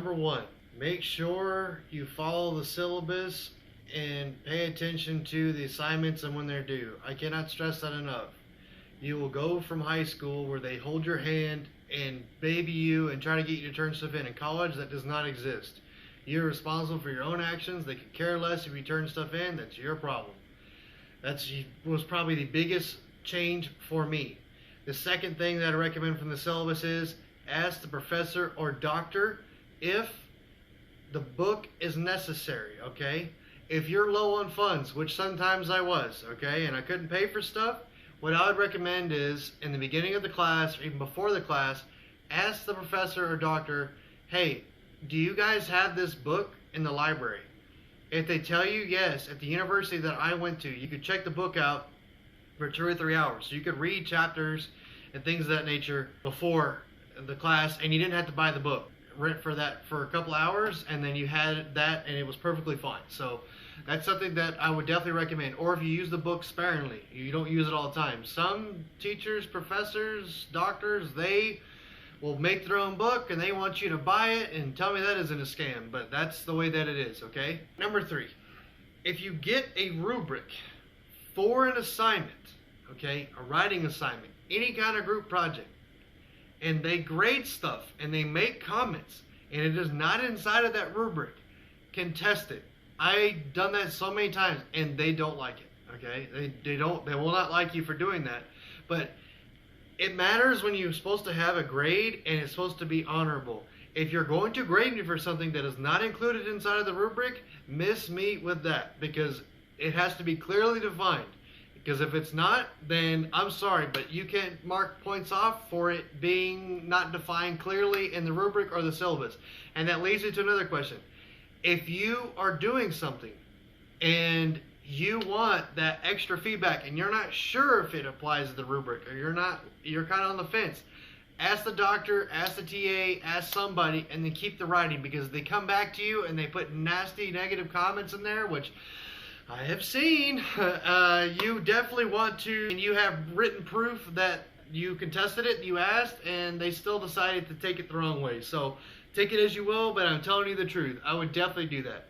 Number one, make sure you follow the syllabus and pay attention to the assignments and when they're due. I cannot stress that enough. You will go from high school where they hold your hand and baby you and try to get you to turn stuff in. In college, that does not exist. You're responsible for your own actions. They could care less if you turn stuff in. That's your problem. That was probably the biggest change for me. The second thing that I recommend from the syllabus is ask the professor or doctor if the book is necessary, okay? If you're low on funds, which sometimes I was, okay, and I couldn't pay for stuff, what I would recommend is in the beginning of the class or even before the class, ask the professor or doctor, hey, do you guys have this book in the library? If they tell you yes, at the university that I went to, you could check the book out for 2 or 3 hours. So you could read chapters and things of that nature before the class, and you didn't have to buy the book. Rent for that for a couple hours, and then you had that, and it was perfectly fine. So that's something that I would definitely recommend. Or if you use the book sparingly, you don't use it all the time. Some teachers, professors, doctors, they will make their own book and they want you to buy it, and tell me that isn't a scam, but that's the way that it is, okay? Number 3, if you get a rubric for an assignment, okay, a writing assignment, any kind of group project, and they grade stuff and they make comments and it is not inside of that rubric, contest it. I've done that so many times and they don't like it, okay? They will not like you for doing that. But it matters when you're supposed to have a grade and it's supposed to be honorable. If you're going to grade me for something that is not included inside of the rubric, miss me with that, because it has to be clearly defined. Because if it's not, then I'm sorry, but you can't mark points off for it being not defined clearly in the rubric or the syllabus. And that leads me to another question. If you are doing something and you want that extra feedback and you're not sure if it applies to the rubric, or you're kind of on the fence, ask the doctor, ask the TA, ask somebody, and then keep the writing, because they come back to you and they put nasty negative comments in there, which I have seen. You definitely want to, and you have written proof that you contested it, you asked, and they still decided to take it the wrong way. So take it as you will, but I'm telling you the truth. I would definitely do that.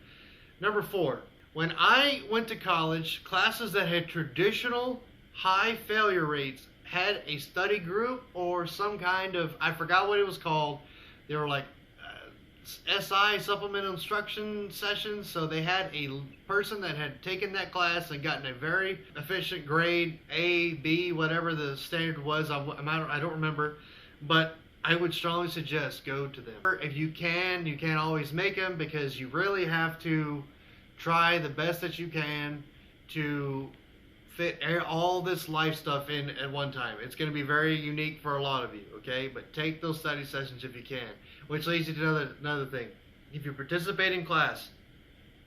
Number 4, when I went to college, classes that had traditional high failure rates had a study group or some kind of, I forgot what it was called. They were like SI, supplemental instruction sessions. So they had a person that had taken that class and gotten a very efficient grade, A, B, whatever the standard was. I don't remember, but I would strongly suggest go to them. If you can, you can't always make them, because you really have to try the best that you can to fit all this life stuff in at one time. It's going to be very unique for a lot of you, okay? But take those study sessions if you can. Which leads you to another thing. If you participate in class,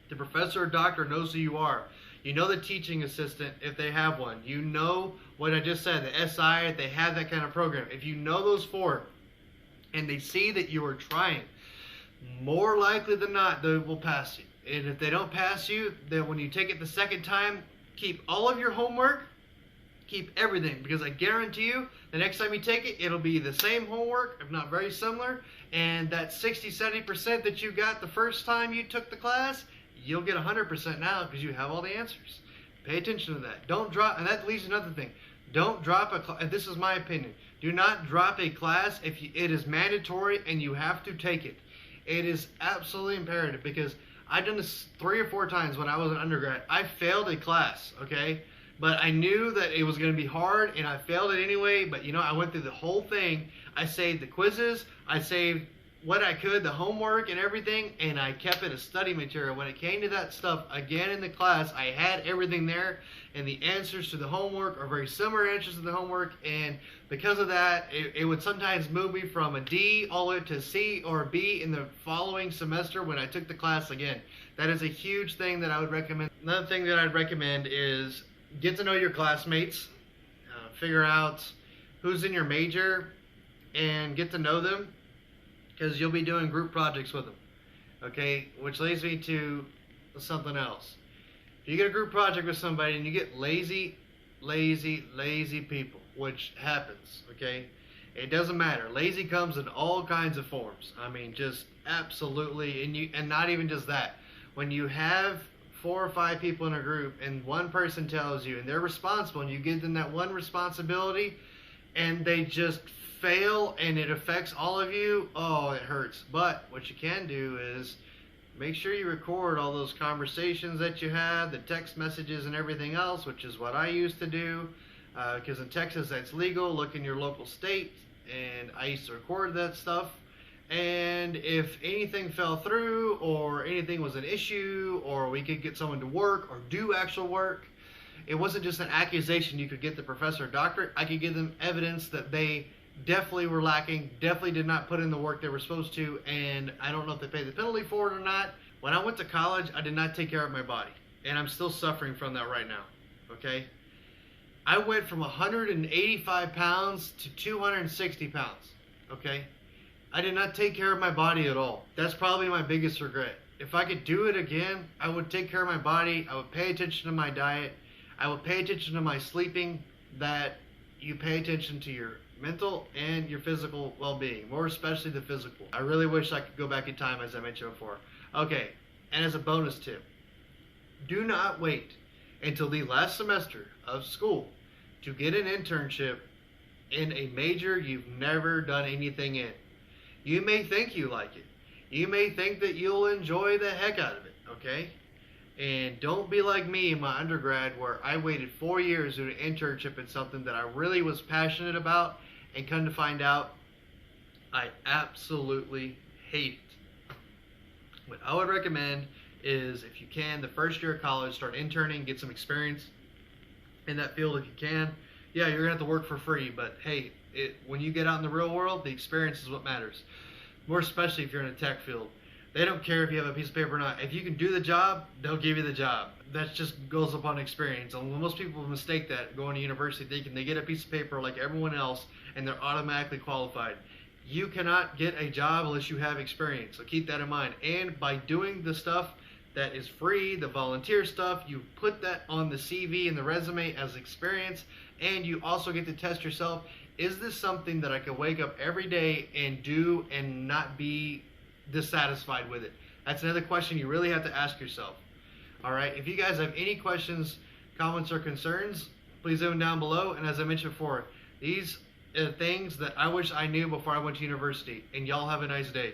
the professor or doctor knows who you are. You know the teaching assistant, if they have one. You know what I just said, the SI, if they have that kind of program. If you know those 4 and they see that you are trying, more likely than not, they will pass you. And if they don't pass you, then when you take it the second time, keep all of your homework, keep everything, because I guarantee you the next time you take it, it'll be the same homework, if not very similar, and that 60-70% that you got the first time you took the class, you'll get 100% now because you have all the answers. Pay attention to that. Don't drop, and that leads to another thing. Don't drop a class, and this is my opinion. Do not drop a class if it is mandatory and you have to take it. It is absolutely imperative, because I've done this 3 or 4 times when I was an undergrad. I failed a class, okay? But I knew that it was going to be hard, and I failed it anyway. But, you know, I went through the whole thing. I saved the quizzes. I saved what I could, the homework and everything, and I kept it as study material. When it came to that stuff, again in the class, I had everything there, and the answers to the homework are very similar answers to the homework, and because of that, it would sometimes move me from a D all the way to C or a B in the following semester when I took the class again. That is a huge thing that I would recommend. Another thing that I'd recommend is get to know your classmates, figure out who's in your major, and get to know them, because you'll be doing group projects with them, okay? Which leads me to something else. If you get a group project with somebody and you get lazy people, which happens, okay? It doesn't matter. Lazy comes in all kinds of forms. I mean, just absolutely, and not even just that. When you have 4 or 5 people in a group and one person tells you and they're responsible and you give them that one responsibility and they just fail and it affects all of you, oh, it hurts. But what you can do is make sure you record all those conversations that you had, the text messages and everything else, which is what I used to do. Because in Texas that's legal. Look in your local state, and I used to record that stuff. And if anything fell through or anything was an issue or we could get someone to work or do actual work, it wasn't just an accusation you could get the professor a doctorate. I could give them evidence that they definitely were lacking, definitely did not put in the work they were supposed to, and I don't know if they paid the penalty for it or not. When I went to college, I did not take care of my body, and I'm still suffering from that right now, okay? I went from 185 pounds to 260 pounds, okay? I did not take care of my body at all. That's probably my biggest regret. If I could do it again, I would take care of my body. I would pay attention to my diet. I would pay attention to my sleeping, that you pay attention to your mental and your physical well-being, more especially the physical. I really wish I could go back in time, as I mentioned before. Okay, and as a bonus tip, do not wait until the last semester of school to get an internship in a major you've never done anything in. You may think you like it. You may think that you'll enjoy the heck out of it, okay? And don't be like me in my undergrad where I waited 4 years to do an internship in something that I really was passionate about, and come to find out, I absolutely hate it. What I would recommend is, if you can, the first year of college, start interning, get some experience in that field if you can. Yeah, you're going to have to work for free, but hey, when you get out in the real world, the experience is what matters. More especially if you're in a tech field. They don't care if you have a piece of paper or not. If you can do the job, they'll give you the job. That just goes upon experience. And most people mistake that going to university thinking they get a piece of paper like everyone else and they're automatically qualified. You cannot get a job unless you have experience. So keep that in mind. And by doing the stuff that is free, the volunteer stuff, you put that on the CV and the resume as experience, and you also get to test yourself. Is this something that I can wake up every day and do and not be dissatisfied with it? That's another question you really have to ask yourself. All right, if you guys have any questions, comments, or concerns, please leave them down below. And as I mentioned before, these are things that I wish I knew before I went to university. And y'all have a nice day.